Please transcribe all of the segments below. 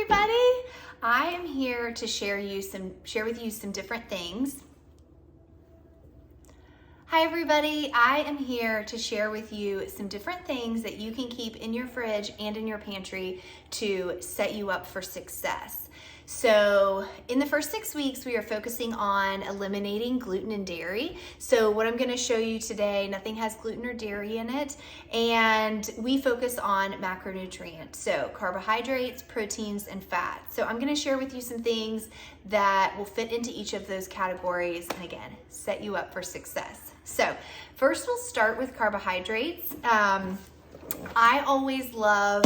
everybody. I am here to share with you some different things. Hi everybody, I am here to share with you some different things that you can keep in your fridge and in your pantry to set you up for success. So in the first 6 weeks, we are focusing on eliminating gluten and dairy. So what I'm gonna show you today, nothing has gluten or dairy in it, and we focus on macronutrients, so carbohydrates, proteins, and fat. So I'm gonna share with you some things that will fit into each of those categories, and again, set you up for success. So first we'll start with carbohydrates. I always love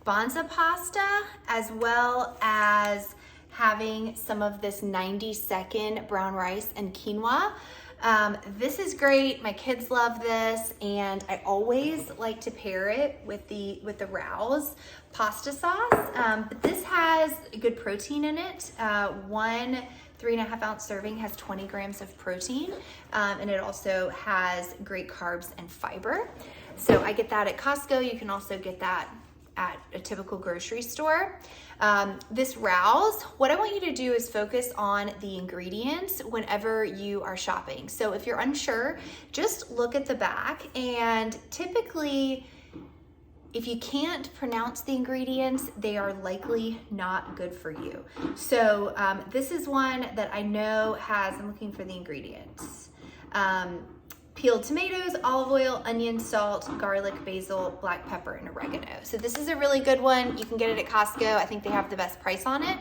Banza pasta, as well as having some of this 90-second brown rice and quinoa. This is great. My kids love this, and I always like to pair it with the Rouse pasta sauce. But this has good protein in it. One 3.5 ounce serving has 20 grams of protein, and it also has great carbs and fiber. So I get that at Costco. You can also get that at a typical grocery store. This Rouse, what I want you to do is focus on the ingredients whenever you are shopping. So if you're unsure, just look at the back, and typically, if you can't pronounce the ingredients, they are likely not good for you. So this is one that I know has, I'm looking for the ingredients. Peeled tomatoes, olive oil, onion, salt, garlic, basil, black pepper, and oregano. So this is a really good one. You can get it at Costco. I think they have the best price on it,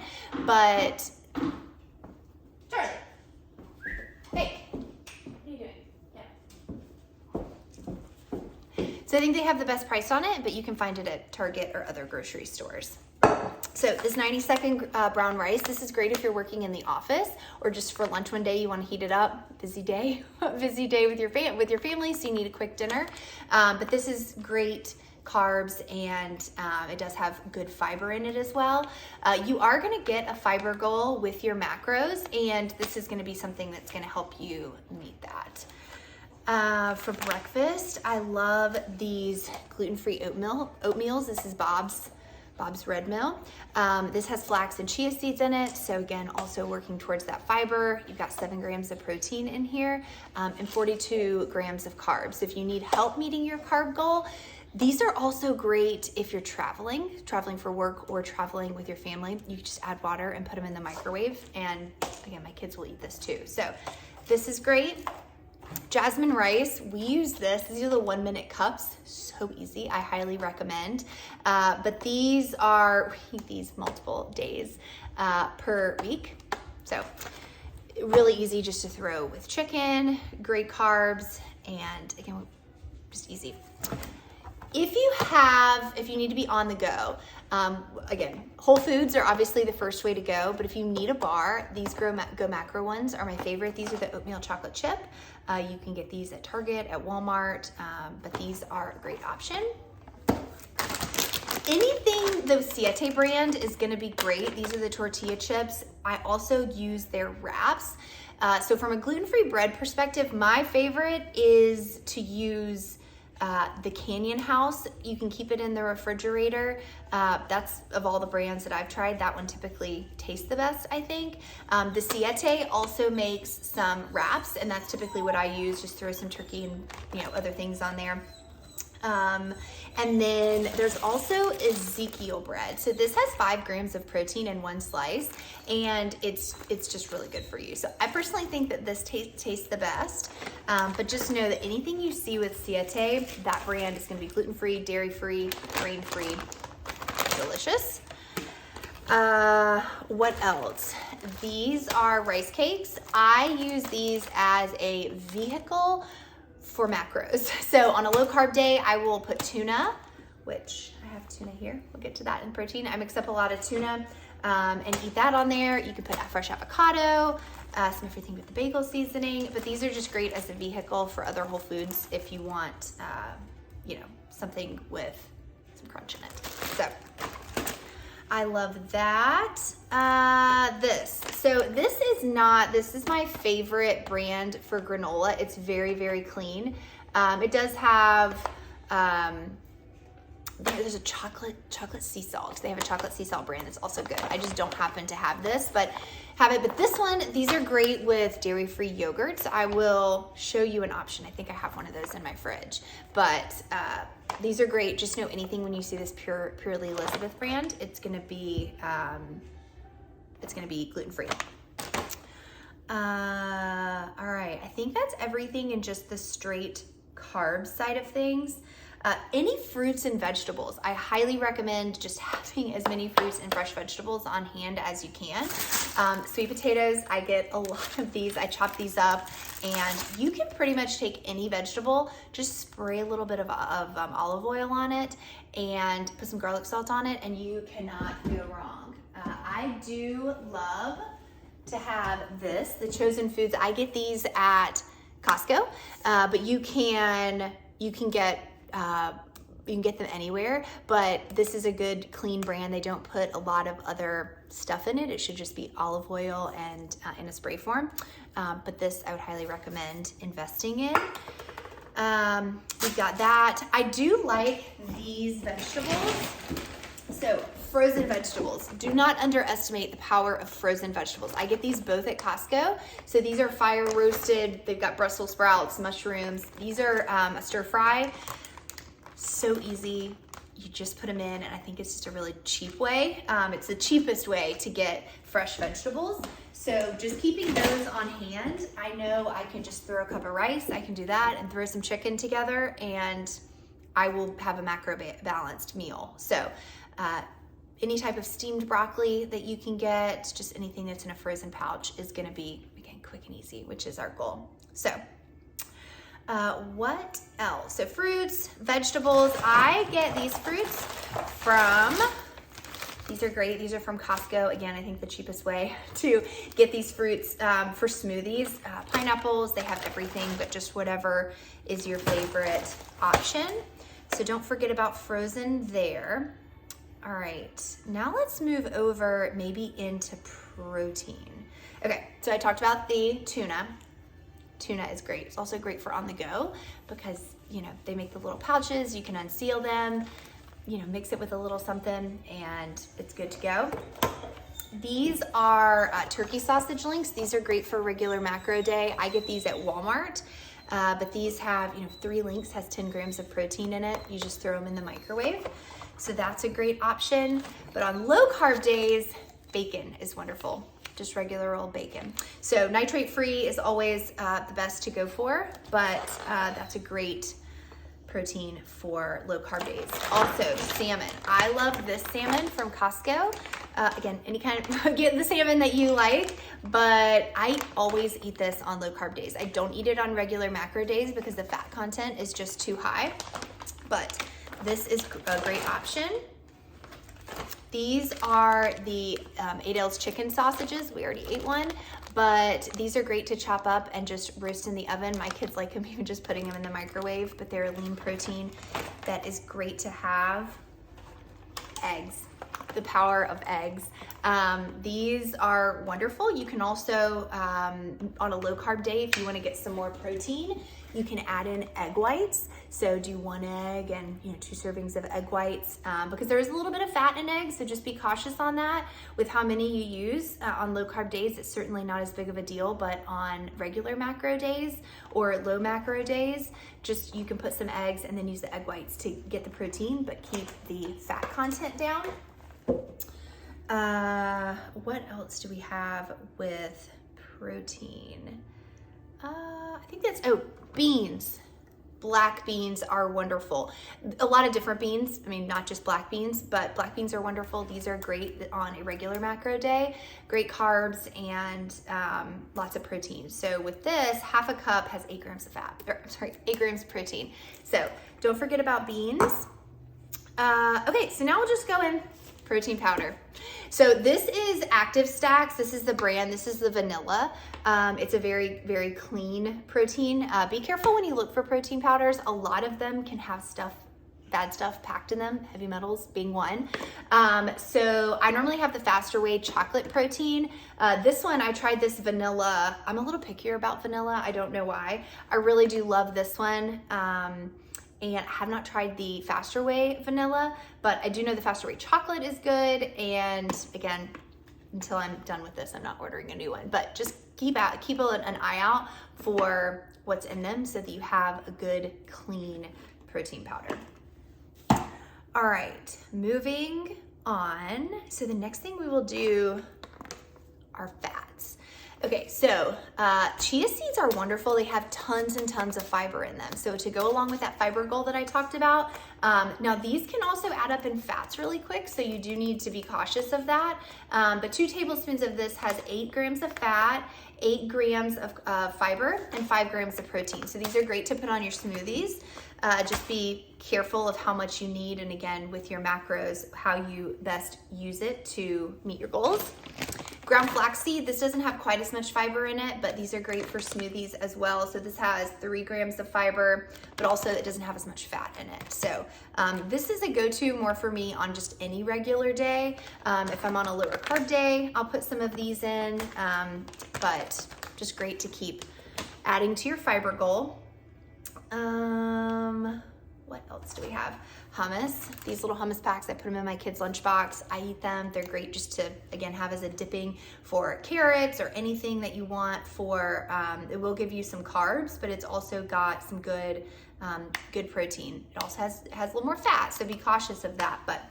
but Charlie, hey, what are you doing? Yeah. So I think they have the best price on it, but you can find it at Target or other grocery stores. So this 90-second brown rice, this is great if you're working in the office or just for lunch one day, you want to heat it up. Busy day with your family, so you need a quick dinner. But this is great carbs, and it does have good fiber in it as well. You are going to get a fiber goal with your macros, and this is going to be something that's going to help you meet that. For breakfast, I love these gluten-free oatmeals. This is Bob's Red Mill. This has flax and chia seeds in it. So again, also working towards that fiber. You've got 7 grams of protein in here, and 42 grams of carbs. So if you need help meeting your carb goal, these are also great if you're traveling for work or traveling with your family. You just add water and put them in the microwave. And again, my kids will eat this too. So this is great. Jasmine rice, we use this. These are the 1-minute cups. So easy. I highly recommend. But these are, we eat these multiple days per week. So really easy just to throw with chicken, great carbs, and again, just easy. If you need to be on the go, again, Whole Foods are obviously the first way to go, but if you need a bar, these Go Macro ones are my favorite. These are the oatmeal chocolate chip. You can get these at Target, at Walmart, but these are a great option. Anything the Siete brand is gonna be great. These are the tortilla chips. I also use their wraps. So from a gluten-free bread perspective, my favorite is to use the Canyon House. You can keep it in the refrigerator. That's, of all the brands that I've tried, that one typically tastes the best, I think. The Siete also makes some wraps, and that's typically what I use. Just throw some turkey and other things on there. And then there's also Ezekiel bread. So this has 5 grams of protein in 1 slice, and it's just really good for you. So I personally think that this tastes the best, but just know that anything you see with Siete, that brand is gonna be gluten-free, dairy-free, grain-free, delicious. What else? These are rice cakes. I use these as a vehicle for macros. So on a low carb day, I will put tuna, which I have tuna here. We'll get to that in protein. I mix up a lot of tuna and eat that on there. You can put fresh avocado, some everything with the bagel seasoning, but these are just great as a vehicle for other whole foods if you want, something with some crunch in it. So I love that. This is my favorite brand for granola. It's very, very clean. It does have there's a chocolate sea salt. They have a chocolate sea salt brand that's also good. I just don't happen to have this, but have it. But this one, these are great with dairy-free yogurts. I will show you an option. I think I have one of those in my fridge, but these are great. Just know anything when you see this Purely Elizabeth brand, it's gonna be gluten-free. All right, I think that's everything in just the straight carb side of things. Any fruits and vegetables, I highly recommend just having as many fruits and fresh vegetables on hand as you can. Sweet potatoes, I get a lot of these. I chop these up, and you can pretty much take any vegetable, just spray a little bit of olive oil on it and put some garlic salt on it, and you cannot go wrong. I do love to have this, the Chosen Foods. I get these at Costco, but you can get them anywhere, but this is a good clean brand. They don't put a lot of other stuff in it. It should just be olive oil and in a spray form. But this I would highly recommend investing in. We've got that. I do like these vegetables. So frozen vegetables. Do not underestimate the power of frozen vegetables. I get these both at Costco. So these are fire roasted. They've got Brussels sprouts, mushrooms. These are a stir fry. So easy. You just put them in, and I think it's just a really cheap way. It's the cheapest way to get fresh vegetables. So just keeping those on hand, I know I can just throw a cup of rice. I can do that and throw some chicken together, and I will have a macro balanced meal. So any type of steamed broccoli that you can get, just anything that's in a frozen pouch is gonna be, again, quick and easy, which is our goal. So what else? So fruits, vegetables. I get these fruits from, these are great. These are from Costco. Again, I think the cheapest way to get these fruits for smoothies. Pineapples, they have everything, but just whatever is your favorite option. So don't forget about frozen there. All right, now let's move over maybe into protein. Okay, so I talked about the tuna. Tuna is great. It's also great for on the go because, you know, they make the little pouches. You can unseal them, you know, mix it with a little something, and it's good to go. These are turkey sausage links. These are great for regular macro day. I get these at Walmart, but these have, 3 links, has 10 grams of protein in it. You just throw them in the microwave. So that's a great option. But on low carb days, bacon is wonderful. Just regular old bacon. So nitrate free is always the best to go for, but that's a great protein for low carb days. Also salmon. I love this salmon from Costco. Again, any kind of, get the salmon that you like, but I always eat this on low carb days. I don't eat it on regular macro days because the fat content is just too high, but this is a great option. These are the Adele's chicken sausages. We already ate one, but these are great to chop up and just roast in the oven. My kids like them even just putting them in the microwave, but they're a lean protein that is great to have. Eggs, the power of eggs. These are wonderful. You can also, on a low carb day, if you want to get some more protein, you can add in egg whites. So do 1 egg and 2 servings of egg whites because there is a little bit of fat in eggs, so just be cautious on that. With how many you use on low carb days, it's certainly not as big of a deal, but on regular macro days or low macro days, just you can put some eggs and then use the egg whites to get the protein, but keep the fat content down. What else do we have with protein? I think that's, beans. Black beans are wonderful. A lot of different beans. I mean, not just black beans, but black beans are wonderful. These are great on a regular macro day. Great carbs and lots of protein. So with this, half a cup has 8 grams of fat, 8 grams of protein. So don't forget about beans. Okay, so now we'll just go in protein powder. So this is Active Stacks. This is the brand. This is the vanilla. It's a very, very clean protein. Be careful when you look for protein powders. A lot of them can have bad stuff packed in them, heavy metals being one. So I normally have the Faster Way chocolate protein. This one, I tried this vanilla. I'm a little pickier about vanilla. I don't know why. I really do love this one. and I have not tried the Faster Way vanilla, but I do know the Faster Way chocolate is good. And again, until I'm done with this, I'm not ordering a new one, but just keep an eye out for what's in them so that you have a good, clean protein powder. All right, moving on. So the next thing we will do are fats. Okay, so chia seeds are wonderful. They have tons and tons of fiber in them. So to go along with that fiber goal that I talked about, now these can also add up in fats really quick, so you do need to be cautious of that. But 2 tablespoons of this has 8 grams of fat, 8 grams of fiber, and 5 grams of protein. So these are great to put on your smoothies. Just be careful of how much you need, and again, with your macros, how you best use it to meet your goals. Ground flaxseed, this doesn't have quite as much fiber in it, but these are great for smoothies as well. So this has 3 grams of fiber, but also it doesn't have as much fat in it. So this is a go-to more for me on just any regular day. If I'm on a lower carb day, I'll put some of these in, but just great to keep adding to your fiber goal. What else do we have? Hummus. These little hummus packs, I put them in my kids' lunchbox. I eat them. They're great just to, again, have as a dipping for carrots or anything that you want for, it will give you some carbs, but it's also got some good protein. It also has a little more fat, so be cautious of that. But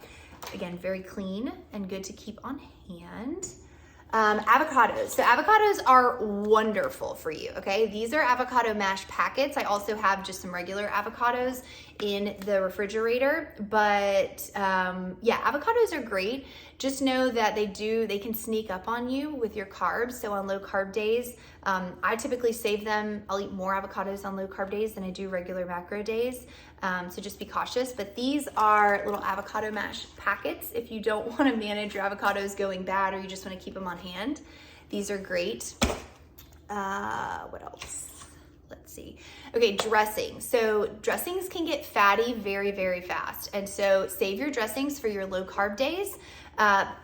again, very clean and good to keep on hand. Avocados. So avocados are wonderful for you, okay? These are avocado mash packets. I also have just some regular avocados in the refrigerator, but yeah, avocados are great. Just know that they can sneak up on you with your carbs. So on low carb days, I typically save them. I'll eat more avocados on low carb days than I do regular macro days. So just be cautious, but these are little avocado mash packets. If you don't want to manage your avocados going bad or you just want to keep them on hand, these are great. What else? Let's see. Okay, dressing. So dressings can get fatty very, very fast. And so save your dressings for your low carb days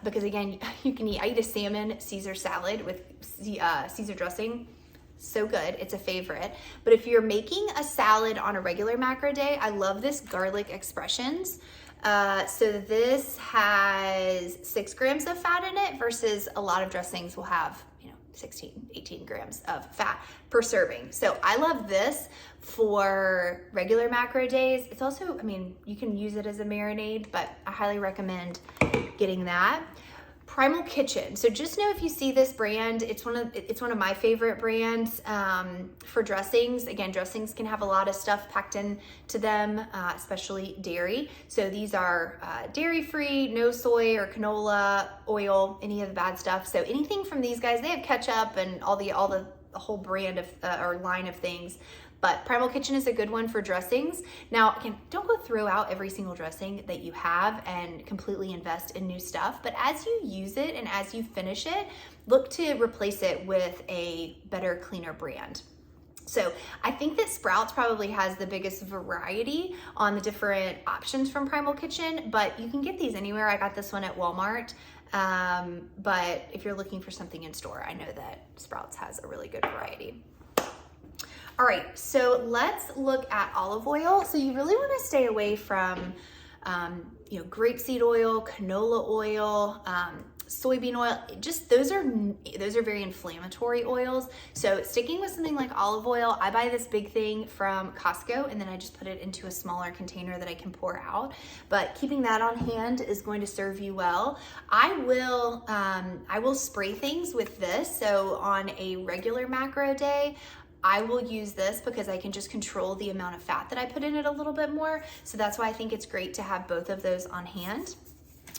because again, I eat a salmon Caesar salad with Caesar dressing. So good, it's a favorite. But if you're making a salad on a regular macro day, I love this garlic expressions. So this has 6 grams of fat in it versus a lot of dressings will have, 16, 18 grams of fat per serving. So I love this for regular macro days. It's also, you can use it as a marinade, but I highly recommend getting that. Primal Kitchen. So just know if you see this brand, it's one of my favorite brands for dressings. Again, dressings can have a lot of stuff packed into them, especially dairy. So these are dairy-free, no soy or canola oil, any of the bad stuff. So anything from these guys, they have ketchup and all the whole brand of or line of things. But Primal Kitchen is a good one for dressings. Now, again, don't go throw out every single dressing that you have and completely invest in new stuff. But as you use it and as you finish it, look to replace it with a better, cleaner brand. So I think that Sprouts probably has the biggest variety on the different options from Primal Kitchen, but you can get these anywhere. I got this one at Walmart. But if you're looking for something in store, I know that Sprouts has a really good variety. All right, so let's look at olive oil. So you really want to stay away from, grapeseed oil, canola oil, soybean oil. Just those are very inflammatory oils. So sticking with something like olive oil, I buy this big thing from Costco and then I just put it into a smaller container that I can pour out. But keeping that on hand is going to serve you well. I will spray things with this. So on a regular macro day, I will use this because I can just control the amount of fat that I put in it a little bit more. So that's why I think it's great to have both of those on hand.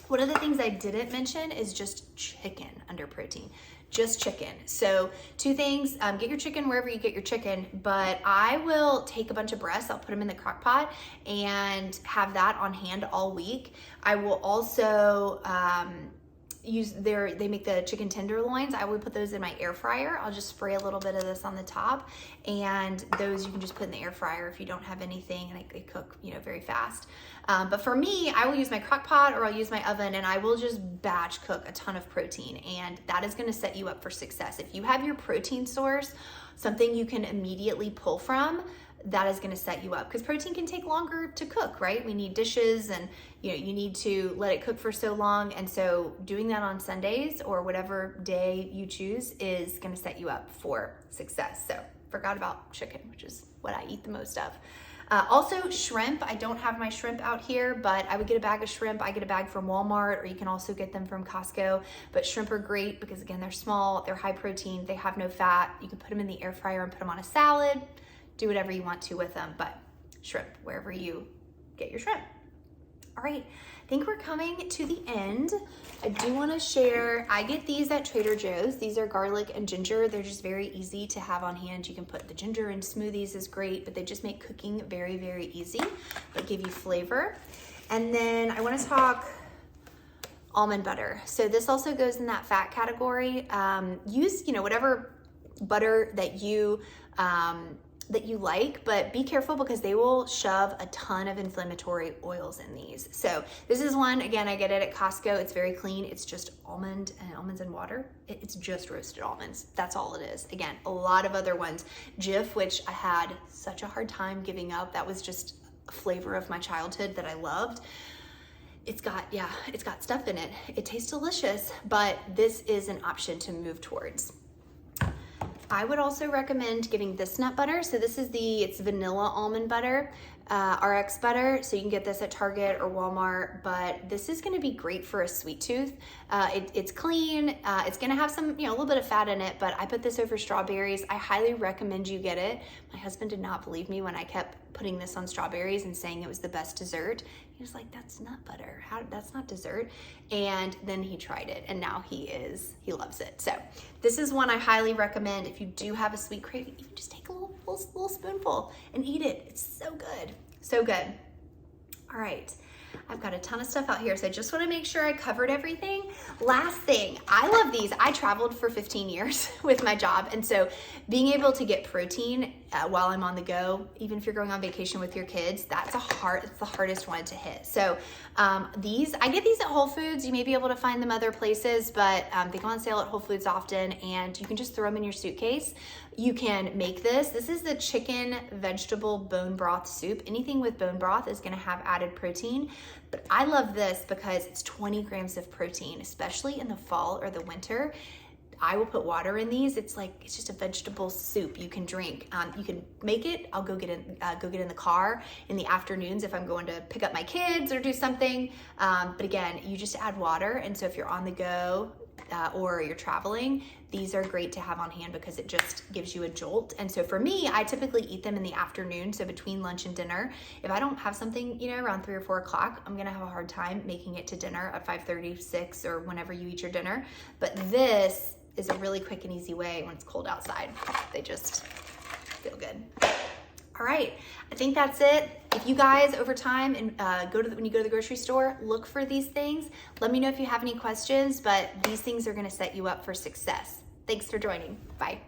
One of the things I didn't mention is just chicken under protein, just chicken. So 2 things, get your chicken wherever you get your chicken, but I will take a bunch of breasts, I'll put them in the crock pot and have that on hand all week. I will also, they make the chicken tenderloins. I would put those in my air fryer. I'll just spray a little bit of this on the top, and those you can just put in the air fryer if you don't have anything, and they cook, very fast. But for me, I will use my crock pot or I'll use my oven, and I will just batch cook a ton of protein, and that is going to set you up for success. If you have your protein source, something you can immediately pull from, that is gonna set you up, because protein can take longer to cook, right? We need dishes, and you need to let it cook for so long. And so doing that on Sundays or whatever day you choose is gonna set you up for success. So forgot about chicken, which is what I eat the most of. Also shrimp. I don't have my shrimp out here, but I would get a bag of shrimp. I get a bag from Walmart, or you can also get them from Costco. But shrimp are great because, again, they're small, they're high protein, they have no fat. You can put them in the air fryer and put them on a salad. Do whatever you want to with them, but shrimp, wherever you get your shrimp. All right, I think we're coming to the end. I do want to share, I get these at Trader Joe's. These are garlic and ginger. They're just very easy to have on hand. You can put the ginger in smoothies, is great, but they just make cooking very, very easy, but give you flavor. And then I want to talk almond butter. So this also goes in that fat category. Use, whatever butter that you like, but be careful because they will shove a ton of inflammatory oils in these. So this is one, again, I get it at Costco. It's very clean. It's just almonds and water. It's just roasted almonds. That's all it is. Again, a lot of other ones. Jif, which I had such a hard time giving up. That was just a flavor of my childhood that I loved. It's got stuff in it. It tastes delicious, but this is an option to move towards. I would also recommend getting this nut butter. So this is it's vanilla almond butter, RX butter. So you can get this at Target or Walmart, but this is gonna be great for a sweet tooth. It's clean, it's gonna have some, a little bit of fat in it, but I put this over strawberries. I highly recommend you get it. My husband did not believe me when I kept putting this on strawberries and saying it was the best dessert. He was like, that's nut butter, that's not dessert. And then he tried it, and now he loves it. So this is one I highly recommend. If you do have a sweet craving, even just take a little spoonful and eat it. It's so good, so good. All right, I've got a ton of stuff out here, so I just want to make sure I covered everything. Last thing, I love these. I traveled for 15 years with my job, and so being able to get protein while I'm on the go, even if you're going on vacation with your kids, it's the hardest one to hit. So I get these at Whole Foods. You may be able to find them other places, but they go on sale at Whole Foods often, and you can just throw them in your suitcase. You can make this. This is the chicken vegetable bone broth soup. Anything with bone broth is gonna have added protein, but I love this because it's 20 grams of protein, especially in the fall or the winter. I will put water in these. It's just a vegetable soup you can drink. You can make it. I'll go get in the car in the afternoons if I'm going to pick up my kids or do something. But again, you just add water. And so if you're on the go or you're traveling, these are great to have on hand because it just gives you a jolt. And so for me, I typically eat them in the afternoon, so between lunch and dinner. If I don't have something, around 3 or 4 o'clock, I'm gonna have a hard time making it to dinner at 5:30, 6, or whenever you eat your dinner. But this is a really quick and easy way when it's cold outside. They just feel good. All right, I think that's it. If you guys over time and when you go to the grocery store, look for these things. Let me know if you have any questions, but these things are gonna set you up for success. Thanks for joining. Bye.